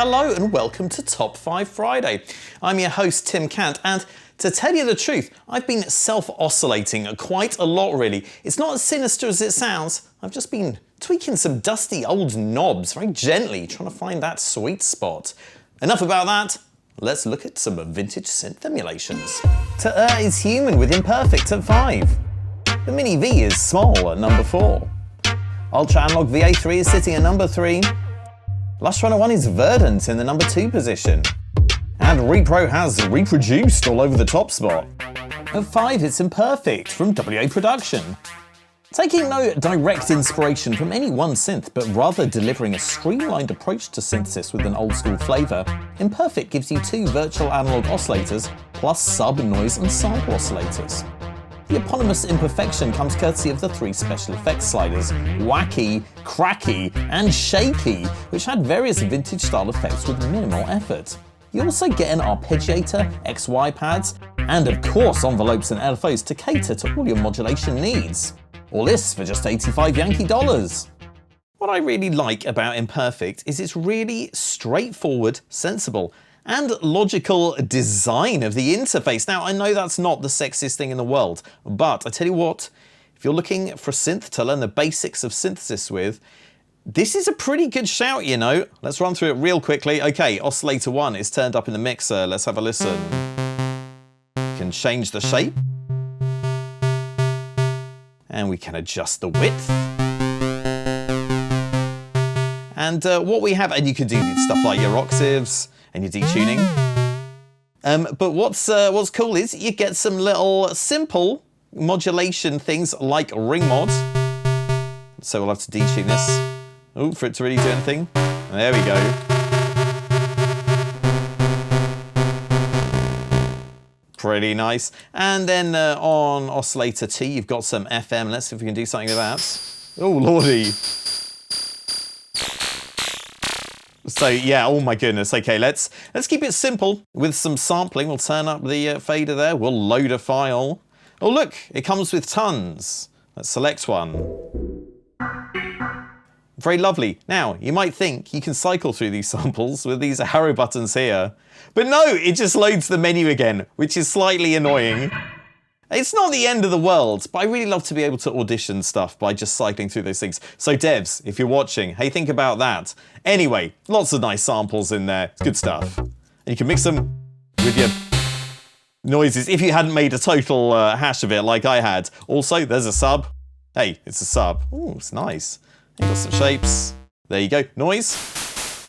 hello and welcome to Top 5 Friday. I'm your host Tim Cant, and to tell you the truth, I've been self-oscillating quite a lot really. It's not as sinister as it sounds. I've just been tweaking some dusty old knobs very gently, trying to find that sweet spot. Enough about that, let's look at some vintage synth emulations. To Err is Human with Imperfect at 5. The Mini V is Small at number 4. Ultra Analog VA3 is sitting at number 3. Lush 101 is Verdant in the number 2 position. And Repro has Reproduced all over the top spot. At 5 it's Imperfect from WA Production. Taking no direct inspiration from any one synth, but rather delivering a streamlined approach to synthesis with an old school flavour, Imperfect gives you 2 virtual analog oscillators, plus sub, noise and sample oscillators. The eponymous Imperfection comes courtesy of the 3 special effects sliders, Wacky, Cracky and Shaky, which had various vintage style effects with minimal effort. You also get an arpeggiator, XY pads, and of course envelopes and LFOs to cater to all your modulation needs. All this for just 85 Yankee dollars. What I really like about Imperfect is its really straightforward, sensible, and logical design of the interface. Now, I know that's not the sexiest thing in the world, but I tell you what, if you're looking for a synth to learn the basics of synthesis with, this is a pretty good shout, you know. Let's run through it real quickly. Okay, oscillator 1 is turned up in the mixer. Let's have a listen. You can change the shape. And we can adjust the width. And what we have, and you can do stuff like your octaves and your detuning. But what's cool is you get some little simple modulation things like ring mod. So we'll have to detune this. Oh, for it to really do anything. There we go. Pretty nice. And then on oscillator 2, you've got some FM. Let's see if we can do something with that. Oh, lordy. So yeah, oh my goodness. Okay, let's keep it simple with some sampling. We'll turn up the fader there. We'll load a file. Oh look, it comes with tons. Let's select one. Very lovely. Now, you might think you can cycle through these samples with these arrow buttons here. But no, it just loads the menu again, which is slightly annoying. It's not the end of the world, but I really love to be able to audition stuff by just cycling through those things. So devs, if you're watching, hey, think about that. Anyway, lots of nice samples in there. It's good stuff. And you can mix them with your noises if you hadn't made a total hash of it like I had. Also, there's a sub. Hey, it's a sub. Oh, it's nice. You've got some shapes. There you go. Noise.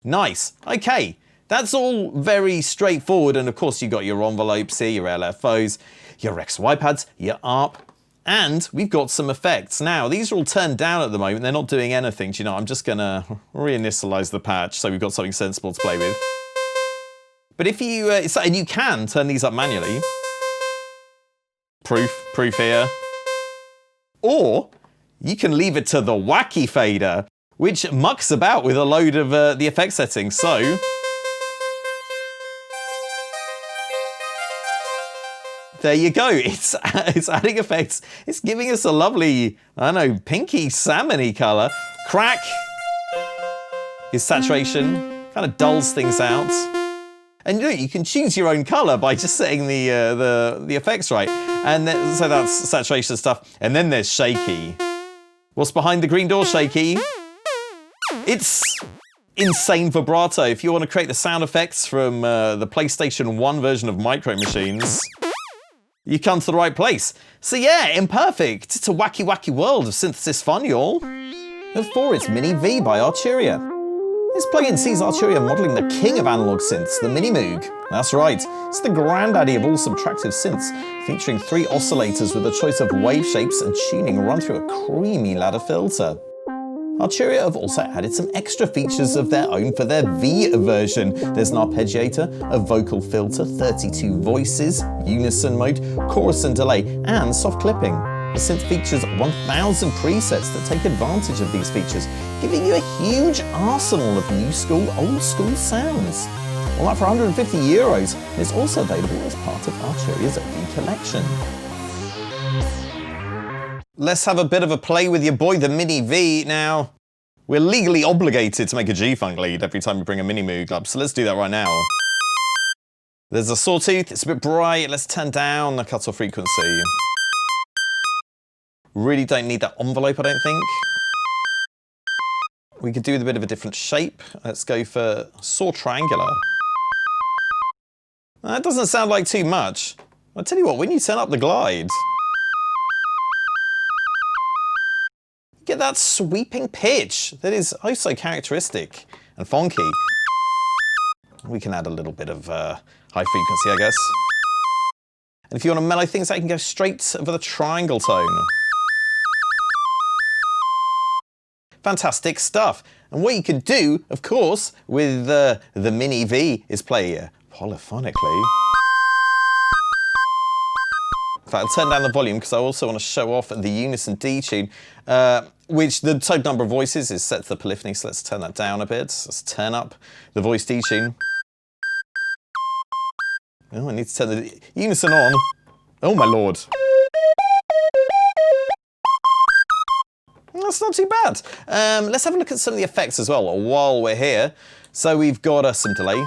Nice. Okay. That's all very straightforward. And of course, you've got your envelopes here, your LFOs, your XY pads, your ARP, and we've got some effects. Now, these are all turned down at the moment. They're not doing anything. Do you know, I'm just going to reinitialize the patch so we've got something sensible to play with. But if you, and you can turn these up manually. Proof here. Or you can leave it to the Wacky fader, which mucks about with a load of the effect settings. So there you go. It's adding effects. It's giving us a lovely, I don't know, pinky salmon-y color. Crack is saturation, kind of dulls things out. And you know, you can choose your own color by just setting the effects right. And then, so that's saturation stuff. And then there's shaky. What's behind the green door, shaky? It's insane vibrato. If you want to create the sound effects from the PlayStation 1 version of Micro Machines, you come to the right place. So yeah, Imperfect. It's a wacky, wacky world of synthesis fun, y'all. At 4, it's Mini V by Arturia. This plugin sees Arturia modelling the king of analog synths, the Mini Moog. That's right, it's the granddaddy of all subtractive synths, featuring 3 oscillators with a choice of wave shapes and tuning run through a creamy ladder filter. Arturia have also added some extra features of their own for their V version. There's an arpeggiator, a vocal filter, 32 voices, unison mode, chorus and delay, and soft clipping. The synth features 1,000 presets that take advantage of these features, giving you a huge arsenal of new school, old school sounds. All that for €150, and it's also available as part of Arturia's V collection. Let's have a bit of a play with your boy, the Mini V. Now, We're legally obligated to make a G-Funk lead every time we bring a Mini Moog up, so let's do that right now. There's a sawtooth, it's a bit bright, let's turn down the cutoff frequency. Really don't need that envelope, I don't think. We could do with a bit of a different shape. Let's go for saw triangular. That doesn't sound like too much. I'll tell you what, when you turn up the glide, you get that sweeping pitch that is oh so characteristic and funky. We can add a little bit of high frequency, I guess. And if you want to mellow things out, you can go straight for the triangle tone. Fantastic stuff. And what you could do, of course, with the Mini V is play polyphonically. In fact, I'll turn down the volume because I also want to show off the unison D tune, which the total number of voices is set to the polyphony, so let's turn that down a bit. Let's turn up the voice D tune. Oh, I need to turn the unison on. Oh my lord. That's not too bad. Let's have a look at some of the effects as well while we're here. So we've got some delay.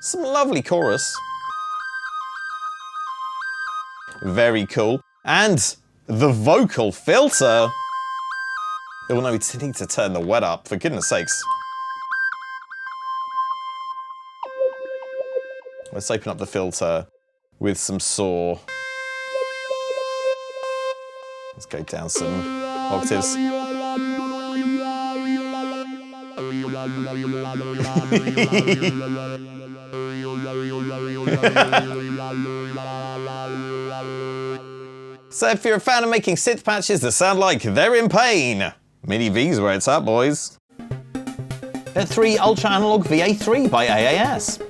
Some lovely chorus. Very cool. And the vocal filter. Oh no, we need to turn the wet up, for goodness sakes. Let's open up the filter with some saw. Let's go down some octaves. So if you're a fan of making synth patches that sound like they're in pain, Mini V's where it's at, boys. V3 Ultra Analog VA3 by AAS.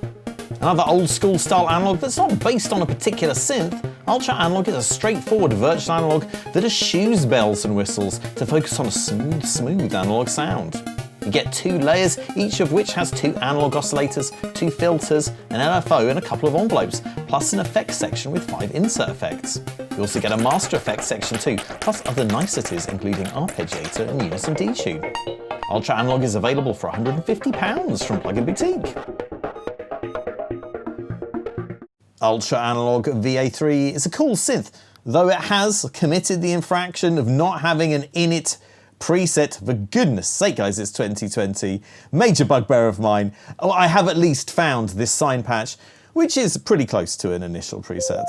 Another old school style analog that's not based on a particular synth. Ultra Analog is a straightforward virtual analog that eschews bells and whistles to focus on a smooth analog sound. You get 2 layers, each of which has 2 analog oscillators, 2 filters, an LFO and a couple of envelopes, plus an effects section with 5 insert effects. You also get a master effects section too, plus other niceties including arpeggiator and unison D-tune. Ultra Analog is available for £150 from Plug-in Boutique. Ultra Analog VA3 is a cool synth, though it has committed the infraction of not having an init preset. For goodness sake, guys, it's 2020. Major bugbear of mine. Oh, I have at least found this sign patch, which is pretty close to an initial preset.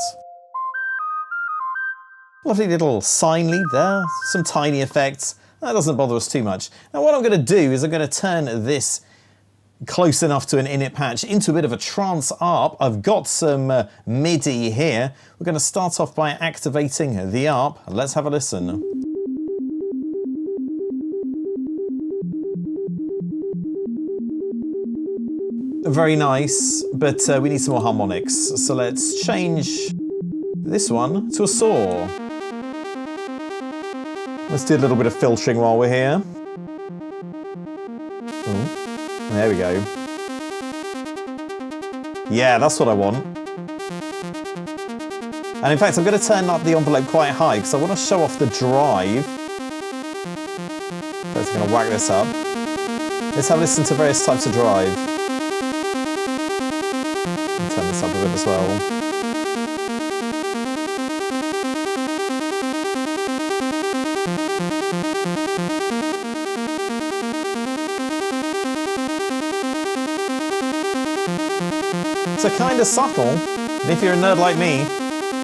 Lovely little sine lead there, some tiny effects. That doesn't bother us too much. Now what I'm going to do is I'm going to turn this close enough to an init patch into a bit of a trance ARP. I've got some MIDI here. We're going to start off by activating the ARP. Let's have a listen. Very nice, but we need some more harmonics. So let's change this one to a saw. Let's do a little bit of filtering while we're here. Ooh. There we go. Yeah, that's what I want. And in fact, I'm going to turn up the envelope quite high because I want to show off the drive. So I'm going to whack this up. Let's have a listen to various types of drive. Turn this up a bit as well. So kind of subtle, and if you're a nerd like me,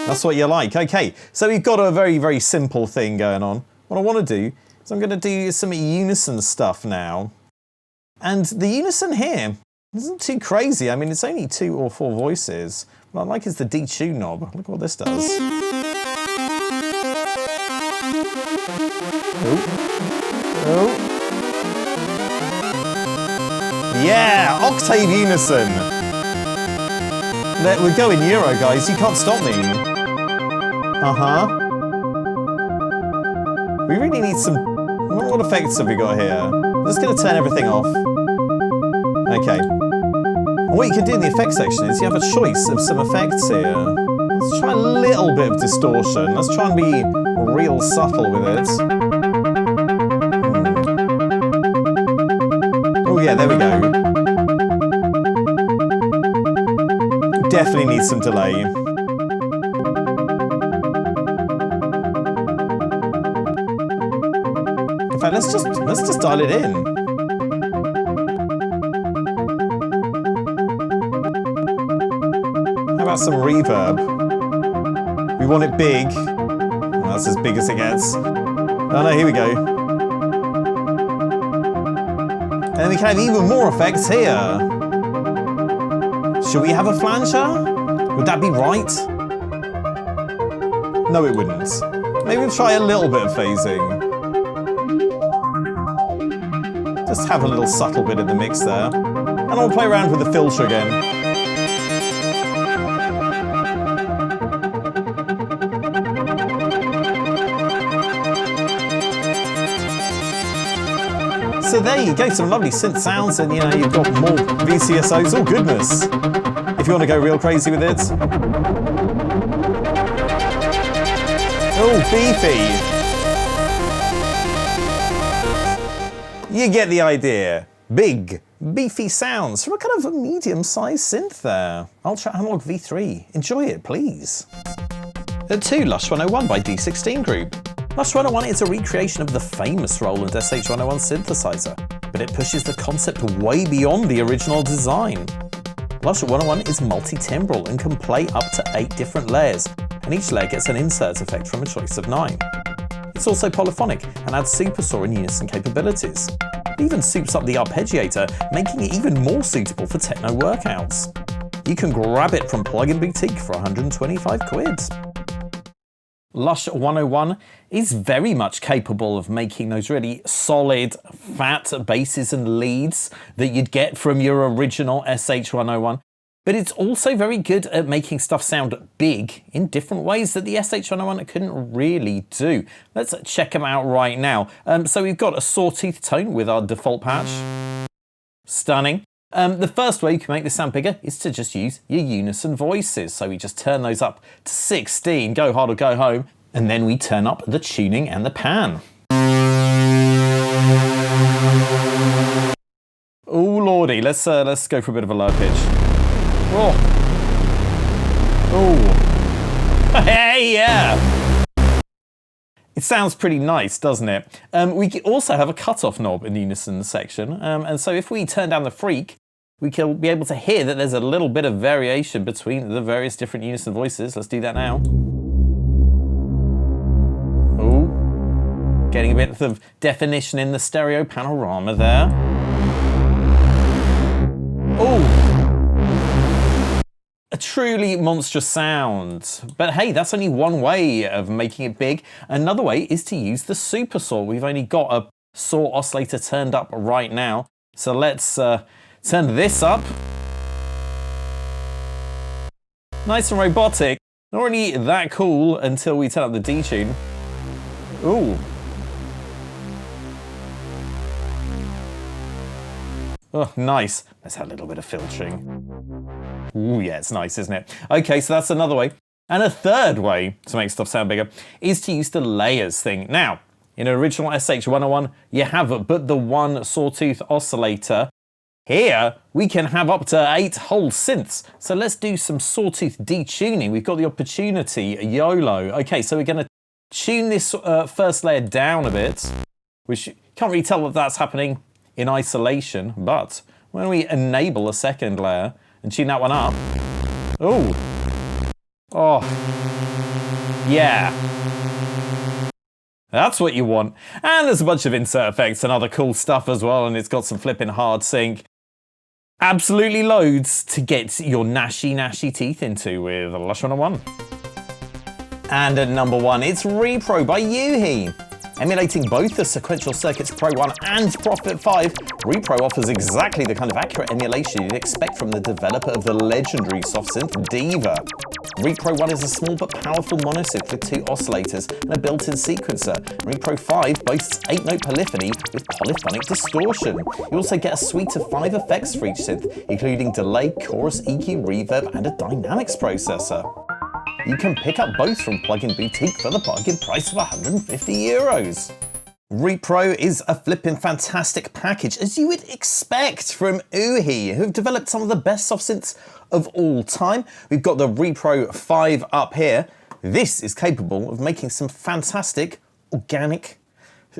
that's what you like. Okay, so we've got a very, very simple thing going on. What I want to do is I'm going to do some unison stuff now. And the unison here isn't too crazy. I mean, it's only 2 or 4 voices. What I like is the D-tune knob. Look what this does. Oh. Yeah, octave unison. We're going Euro, guys. You can't stop me. We really need some... What effects have we got here? I'm just going to turn everything off. Okay. And what you can do in the effects section is you have a choice of some effects here. Let's try a little bit of distortion. Let's try and be real subtle with it. Yeah, there we go. Definitely needs some delay. In fact, let's just dial it in. How about some reverb? We want it big. Well, that's as big as it gets. Oh no, here we go. And then we can have even more effects here. Should we have a flanger? Would that be right? No, it wouldn't. Maybe we'll try a little bit of phasing. Just have a little subtle bit in the mix there. And I'll play around with the filter again. So there you go, some lovely synth sounds, and you know, you've got more VCSOs. Oh goodness! If you want to go real crazy with it. Oh, beefy! You get the idea. Big, beefy sounds from a kind of a medium-sized synth there. Ultra Analog V3. Enjoy it, please. At 2, Lush 101 by D16 Group. Lush 101 is a recreation of the famous Roland SH101 synthesizer, but it pushes the concept way beyond the original design. Lush 101 is multi-timbral and can play up to 8 different layers, and each layer gets an insert effect from a choice of 9. It's also polyphonic and adds supersaw and unison capabilities. It even soups up the arpeggiator, making it even more suitable for techno workouts. You can grab it from Plug-in Boutique for 125 quid. Lush 101 is very much capable of making those really solid, fat basses and leads that you'd get from your original SH101. But it's also very good at making stuff sound big in different ways that the SH101 couldn't really do. Let's check them out right now. So we've got a sawtooth tone with our default patch. Stunning. The first way you can make this sound bigger is to just use your unison voices. So we just turn those up to 16, go hard or go home, and then we turn up the tuning and the pan. Oh lordy, let's go for a bit of a low pitch. Oh, oh, hey, yeah. It sounds pretty nice, doesn't it? We also have a cutoff knob in the unison section, and so if we turn down the freak, we can be able to hear that there's a little bit of variation between the various different unison voices. Let's do that now. Oh, getting a bit of definition in the stereo panorama there. Oh, a truly monstrous sound. But hey, that's only one way of making it big. Another way is to use the super saw. We've only got a saw oscillator turned up right now. So let's turn this up. Nice and robotic. Not really that cool until we turn up the D-tune. Ooh. Oh, nice. Let's have a little bit of filtering. Ooh, yeah, it's nice, isn't it? Okay, so that's another way. And a third way to make stuff sound bigger is to use the layers thing. Now, in an original SH101, you have but the one sawtooth oscillator. Here, we can have up to 8 whole synths. So let's do some sawtooth detuning. We've got the opportunity, YOLO. Okay, so we're gonna tune this first layer down a bit, which you can't really tell if that's happening in isolation, but when we enable a second layer and tune that one up, oh, yeah. That's what you want. And there's a bunch of insert effects and other cool stuff as well, and it's got some flipping hard sync. Absolutely loads to get your gnashy teeth into with Lush 101. And at number 1, it's Repro by Yuhi. Emulating both the Sequential Circuits Pro 1 and Prophet 5, Repro offers exactly the kind of accurate emulation you'd expect from the developer of the legendary soft synth Diva. Repro 1 is a small but powerful monosynth with 2 oscillators and a built-in sequencer. Repro 5 boasts 8-note polyphony with polyphonic distortion. You also get a suite of 5 effects for each synth, including delay, chorus, EQ, reverb, and a dynamics processor. You can pick up both from Plug-in Boutique for the bargain price of €150. Repro is a flippin' fantastic package, as you would expect from Uhi, who've developed some of the best soft synths of all time. We've got the Repro 5 up here. This is capable of making some fantastic, organic,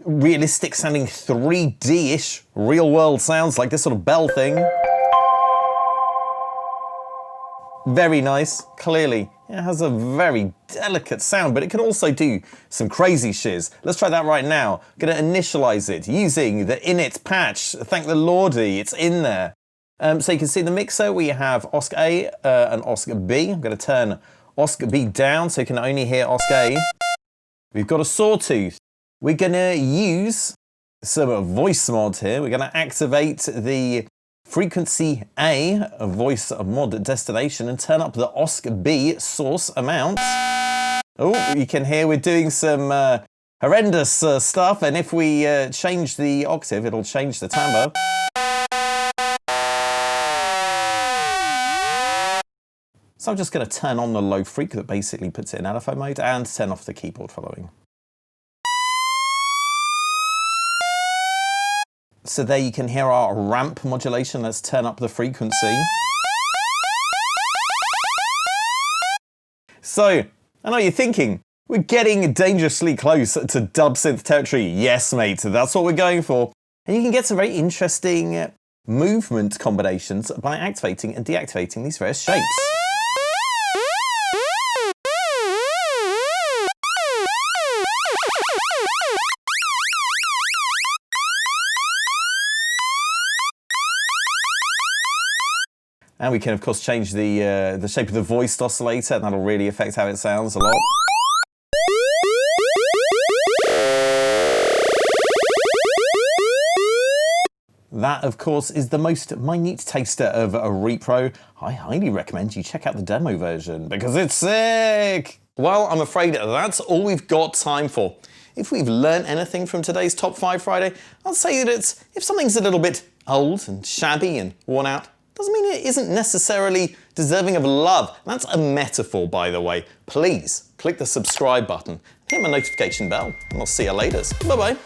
realistic sounding 3D-ish real world sounds like this sort of bell thing. Very nice, clearly. It has a very delicate sound, but it can also do some crazy shiz. Let's try that right now. I'm gonna initialize it using the init patch. Thank the Lordy, it's in there. So you can see the mixer, we have OSC A and OSC B. I'm gonna turn OSC B down so you can only hear OSC A. We've got a sawtooth. We're gonna use some voice mod here. We're gonna activate the frequency A, a voice mod destination, and turn up the OSC B source amount. Oh, you can hear we're doing some horrendous stuff, and if we change the octave, it'll change the timbre. So I'm just going to turn on the low freq that basically puts it in LFO mode and turn off the keyboard following. So there you can hear our ramp modulation. Let's turn up the frequency. So, I know you're thinking, we're getting dangerously close to dub synth territory. Yes, mate, that's what we're going for. And you can get some very interesting movement combinations by activating and deactivating these various shapes. And we can, of course, change the shape of the voiced oscillator, and that'll really affect how it sounds a lot. That, of course, is the most minute taster of a repro. I highly recommend you check out the demo version, because it's sick! Well, I'm afraid that's all we've got time for. If we've learned anything from today's Top 5 Friday, I'll say that if something's a little bit old and shabby and worn out, doesn't mean it isn't necessarily deserving of love. That's a metaphor, by the way. Please click the subscribe button, hit my notification bell, and I'll see you later. Bye-bye.